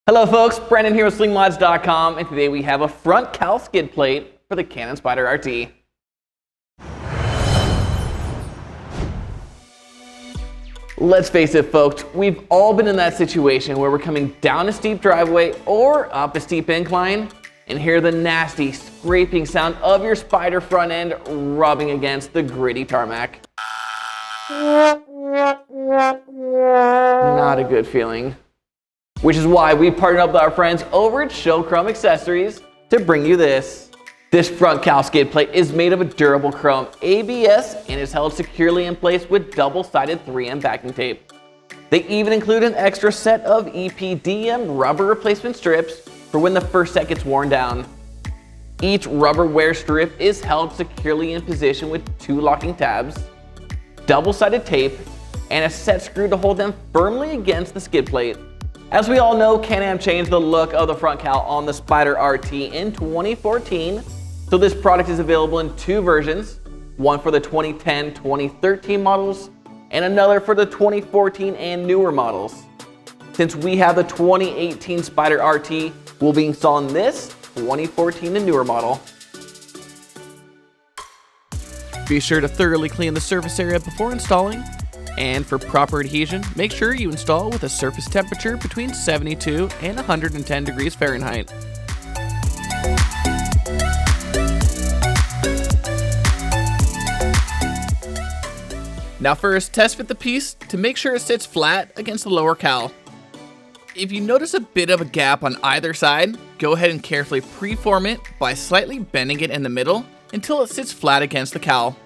Hello folks, Brandon here with Slingmods.com, and today we have a front cowl skid plate for the Can-Am Spyder RT. Let's face it folks, we've all been in that situation where we're coming down a steep driveway or up a steep incline and hear the nasty scraping sound of your Spyder front end rubbing against the gritty tarmac. Not a good feeling. Which is why we partnered up with our friends over at Chrome Accessories to bring you this. This front cowl skid plate is made of a durable chrome ABS and is held securely in place with double-sided 3M backing tape. They even include an extra set of EPDM rubber replacement strips for when the first set gets worn down. Each rubber wear strip is held securely in position with 2 locking tabs, double-sided tape, and a set screw to hold them firmly against the skid plate. As we all know, Can-Am changed the look of the front cowl on the Spyder RT in 2014, so this product is available in 2 versions, one for the 2010-2013 models, and another for the 2014 and newer models. Since we have the 2018 Spyder RT, we'll be installing this 2014 and newer model. Be sure to thoroughly clean the surface area before installing. And for proper adhesion, make sure you install with a surface temperature between 72 and 110 degrees Fahrenheit. Now first, test fit the piece to make sure it sits flat against the lower cowl. If you notice a bit of a gap on either side, go ahead and carefully pre-form it by slightly bending it in the middle until it sits flat against the cowl.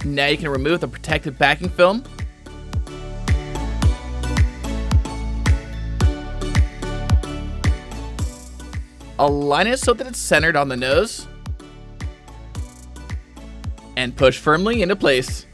Now you can remove the protective backing film. Align it so that it's centered on the nose. And push firmly into place.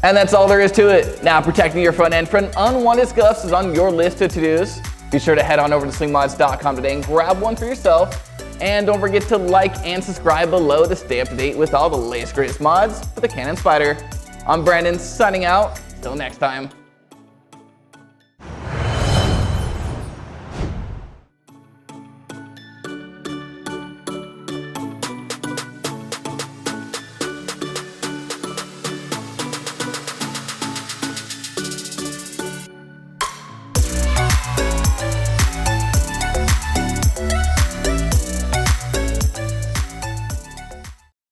And that's all there is to it. Now protecting your front end from unwanted scuffs is on your list of to-dos. Be sure to head on over to slingmods.com today and grab one for yourself. And don't forget to like and subscribe below to stay up to date with all the latest greatest mods for the Can-Am Spyder. I'm Brandon signing out. Till next time.